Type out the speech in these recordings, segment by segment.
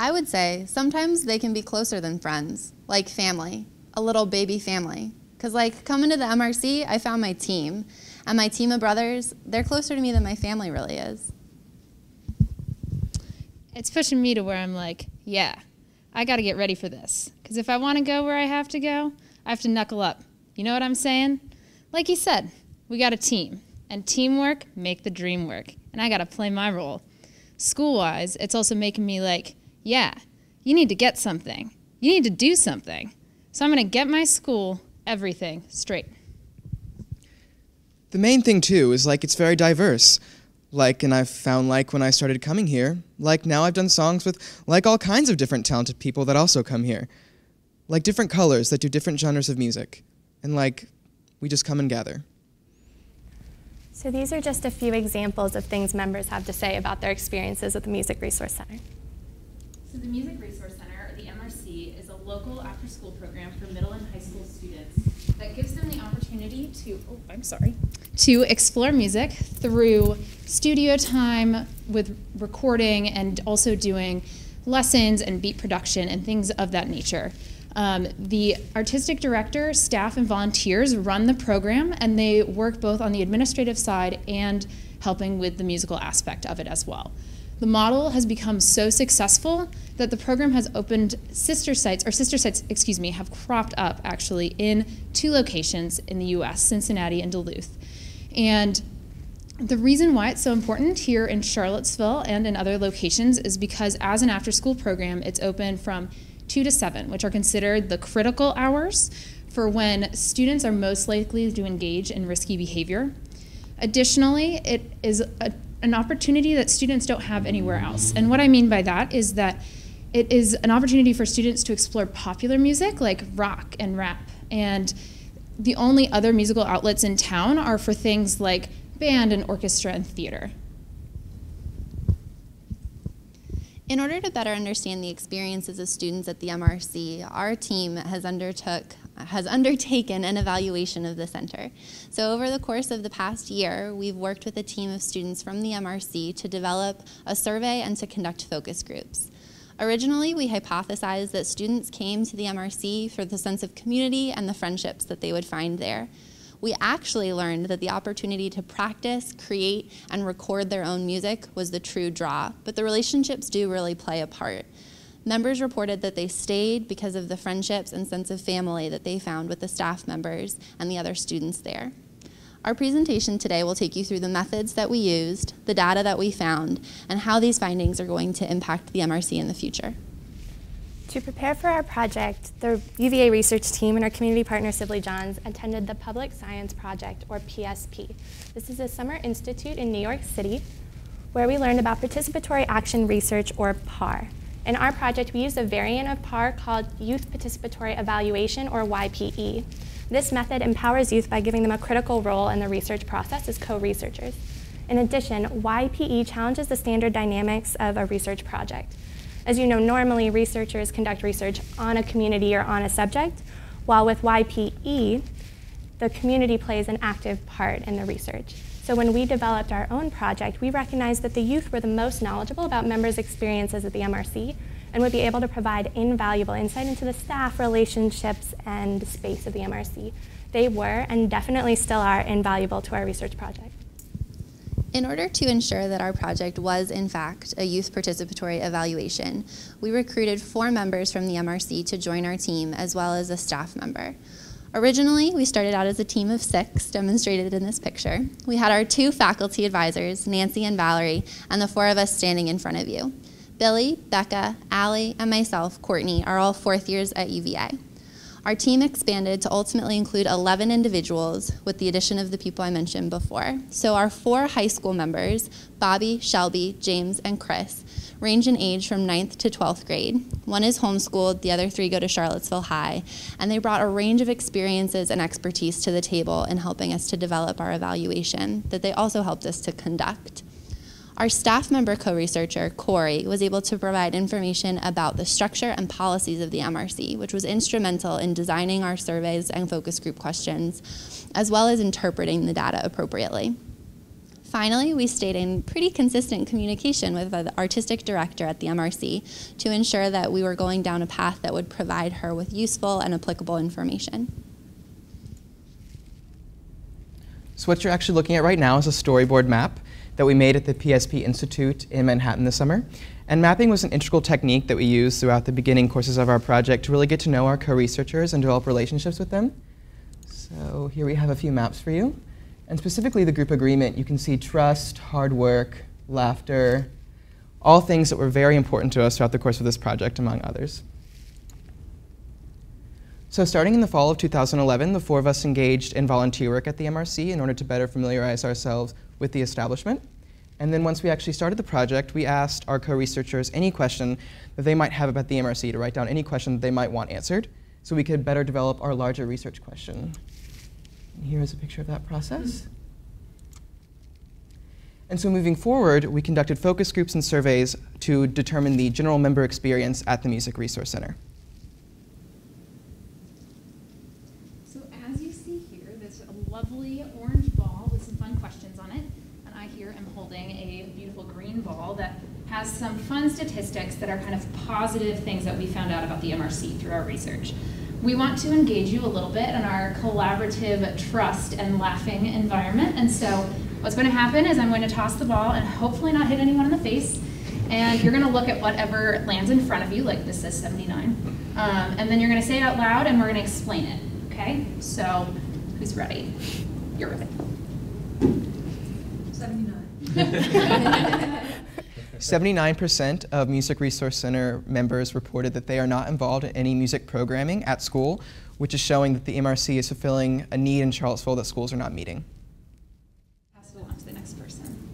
I would say sometimes they can be closer than friends, like family, a little baby family. Because like coming to the MRC, I found my team. And my team of brothers, they're closer to me than my family really is. It's pushing me to where I'm like, yeah, I got to get ready for this. Because if I want to go where I have to knuckle up. You know what I'm saying? Like you said, we got a team. And teamwork make the dream work. And I got to play my role. School-wise, it's also making me like, yeah, you need to get something. You need to do something. So I'm going to get my school, everything, straight. The main thing, too, is like it's very diverse. And I've found when I started coming here, now I've done songs with all kinds of different talented people that also come here. Different colors that do different genres of music. And we just come and gather. So these are just a few examples of things members have to say about their experiences at the Music Resource Center. So the Music Resource Center, or the MRC, is a local after-school program for middle and high school students that gives them the opportunity to explore music through studio time with recording and also doing lessons and beat production and things of that nature. The artistic director, staff, and volunteers run the program, and they work both on the administrative side and helping with the musical aspect of it as well. The model has become so successful that the program has opened sister sites have cropped up actually in 2 locations in the US, Cincinnati and Duluth. And the reason why it's so important here in Charlottesville and in other locations is because as an after-school program, it's open from 2 to 7, which are considered the critical hours for when students are most likely to engage in risky behavior. Additionally, it is an opportunity that students don't have anywhere else. And what I mean by that is that it is an opportunity for students to explore popular music like rock and rap. And the only other musical outlets in town are for things like band and orchestra and theater. In order to better understand the experiences of students at the MRC, our team has undertaken an evaluation of the center. So over the course of the past year, we've worked with a team of students from the MRC to develop a survey and to conduct focus groups. Originally, we hypothesized that students came to the MRC for the sense of community and the friendships that they would find there. We actually learned that the opportunity to practice, create, and record their own music was the true draw, but the relationships do really play a part. Members reported that they stayed because of the friendships and sense of family that they found with the staff members and the other students there. Our presentation today will take you through the methods that we used, the data that we found, and how these findings are going to impact the MRC in the future. To prepare for our project, the UVA research team and our community partner Sibley Johns attended the Public Science Project, or PSP. This is a summer institute in New York City where we learned about participatory action research, or PAR. In our project, we used a variant of PAR called Youth Participatory Evaluation, or YPE. This method empowers youth by giving them a critical role in the research process as co-researchers. In addition, YPE challenges the standard dynamics of a research project. As you know, normally researchers conduct research on a community or on a subject, while with YPE, the community plays an active part in the research. So when we developed our own project, we recognized that the youth were the most knowledgeable about members' experiences at the MRC and would be able to provide invaluable insight into the staff, relationships, and space of the MRC. They were, and definitely still are, invaluable to our research project. In order to ensure that our project was, in fact, a youth participatory evaluation, we recruited 4 members from the MRC to join our team, as well as a staff member. Originally, we started out as a team of 6, demonstrated in this picture. We had our 2 faculty advisors, Nancy and Valerie, and the 4 of us standing in front of you. Billy, Becca, Allie, and myself, Courtney, are all 4th years at UVA. Our team expanded to ultimately include 11 individuals with the addition of the people I mentioned before. So our 4 high school members, Bobby, Shelby, James, and Chris, range in age from 9th to 12th grade. One is homeschooled, the other 3 go to Charlottesville High, and they brought a range of experiences and expertise to the table in helping us to develop our evaluation that they also helped us to conduct. Our staff member co-researcher, Corey, was able to provide information about the structure and policies of the MRC, which was instrumental in designing our surveys and focus group questions, as well as interpreting the data appropriately. Finally, we stayed in pretty consistent communication with the artistic director at the MRC to ensure that we were going down a path that would provide her with useful and applicable information. So what you're actually looking at right now is a storyboard map that we made at the PSP Institute in Manhattan this summer. And mapping was an integral technique that we used throughout the beginning courses of our project to really get to know our co-researchers and develop relationships with them. So here we have a few maps for you. And specifically the group agreement, you can see trust, hard work, laughter, all things that were very important to us throughout the course of this project, among others. So starting in the fall of 2011, the four of us engaged in volunteer work at the MRC in order to better familiarize ourselves with the establishment. And then once we actually started the project, we asked our co-researchers any question that they might have about the MRC, to write down any question that they might want answered, so we could better develop our larger research question. And here is a picture of that process. And so moving forward, we conducted focus groups and surveys to determine the general member experience at the Music Resource Center. So as you see here, there's a lovely orange ball with some fun questions on it. And I here am holding a beautiful green ball that has some fun statistics that are kind of positive things that we found out about the MRC through our research. We want to engage you a little bit in our collaborative, trust, and laughing environment. And so what's going to happen is I'm going to toss the ball and hopefully not hit anyone in the face. And you're going to look at whatever lands in front of you, like this says 79. And then you're going to say it out loud and we're going to explain it. Okay? So who's ready? You're ready. 79. 79% of Music Resource Center members reported that they are not involved in any music programming at school, which is showing that the MRC is fulfilling a need in Charlottesville that schools are not meeting. Pass it along to the next person.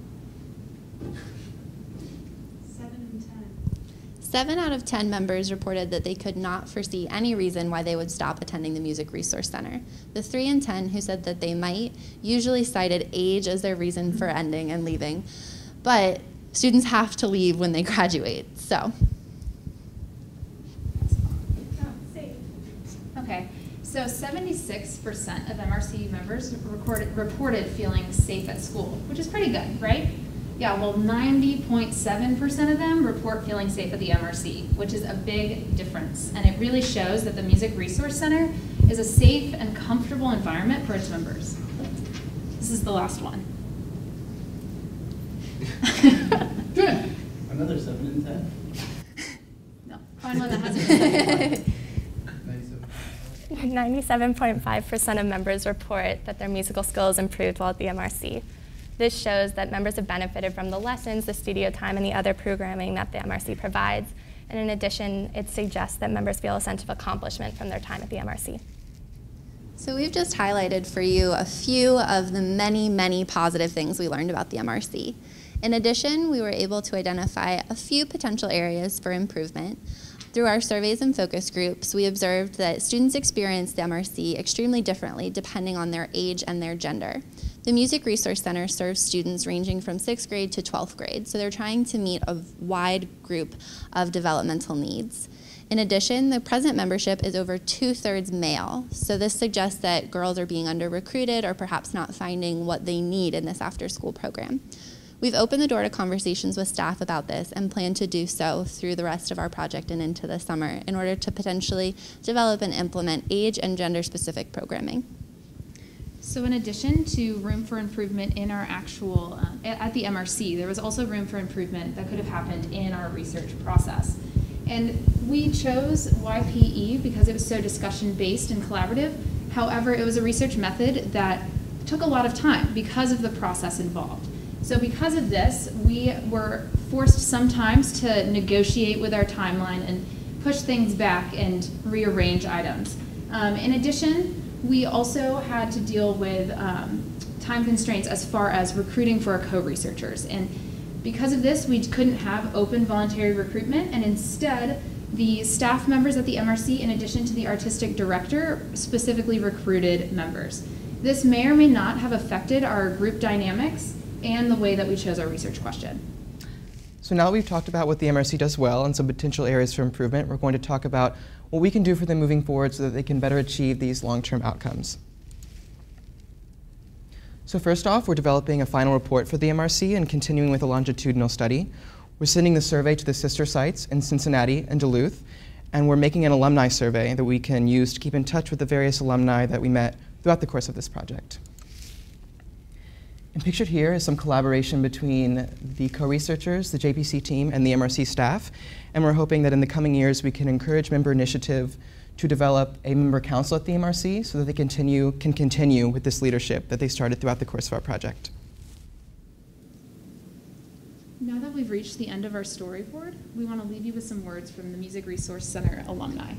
7 and 10. 7 out of 10 members reported that they could not foresee any reason why they would stop attending the Music Resource Center. The 3 and 10 who said that they might usually cited age as their reason for ending and leaving. But students have to leave when they graduate, so. Okay, so 76% of MRC members reported feeling safe at school, which is pretty good, right? Yeah, well, 90.7% of them report feeling safe at the MRC, which is a big difference. And it really shows that the Music Resource Center is a safe and comfortable environment for its members. This is the last one. Good. Another 7 and 10. No, find one that hasn't been 97.5% of members report that their musical skills improved while at the MRC. This shows that members have benefited from the lessons, the studio time, and the other programming that the MRC provides. And in addition, it suggests that members feel a sense of accomplishment from their time at the MRC. So we've just highlighted for you a few of the many, many positive things we learned about the MRC. In addition, we were able to identify a few potential areas for improvement. Through our surveys and focus groups, we observed that students experience the MRC extremely differently depending on their age and their gender. The Music Resource Center serves students ranging from 6th grade to 12th grade, so they're trying to meet a wide group of developmental needs. In addition, the present membership is over 2/3 male, so this suggests that girls are being under-recruited or perhaps not finding what they need in this after-school program. We've opened the door to conversations with staff about this and plan to do so through the rest of our project and into the summer in order to potentially develop and implement age and gender-specific programming. So in addition to room for improvement in our actual, at the MRC, there was also room for improvement that could have happened in our research process. And we chose YPE because it was so discussion-based and collaborative. However, it was a research method that took a lot of time because of the process involved. So because of this, we were forced sometimes to negotiate with our timeline and push things back and rearrange items. In addition, we also had to deal with time constraints as far as recruiting for our co-researchers. And because of this, we couldn't have open voluntary recruitment, and instead, the staff members at the MRC, in addition to the artistic director, specifically recruited members. This may or may not have affected our group dynamics and the way that we chose our research question. So now that we've talked about what the MRC does well and some potential areas for improvement, we're going to talk about what we can do for them moving forward so that they can better achieve these long-term outcomes. So first off, we're developing a final report for the MRC and continuing with a longitudinal study. We're sending the survey to the sister sites in Cincinnati and Duluth, and we're making an alumni survey that we can use to keep in touch with the various alumni that we met throughout the course of this project. And pictured here is some collaboration between the co-researchers, the JPC team, and the MRC staff, and we're hoping that in the coming years we can encourage member initiative to develop a member council at the MRC so that they can continue with this leadership that they started throughout the course of our project. Now that we've reached the end of our storyboard, we want to leave you with some words from the Music Resource Center alumni.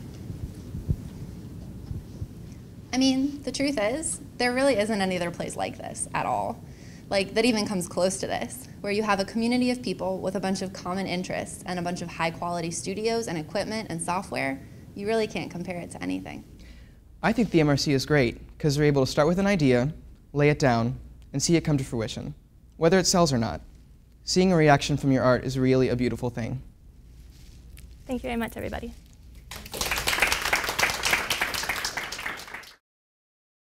I mean, the truth is, there really isn't any other place like this at all. Like, that even comes close to this, where you have a community of people with a bunch of common interests and a bunch of high-quality studios and equipment and software. You really can't compare it to anything. I think the MRC is great because they're able to start with an idea, lay it down, and see it come to fruition, whether it sells or not. Seeing a reaction from your art is really a beautiful thing. Thank you very much, everybody.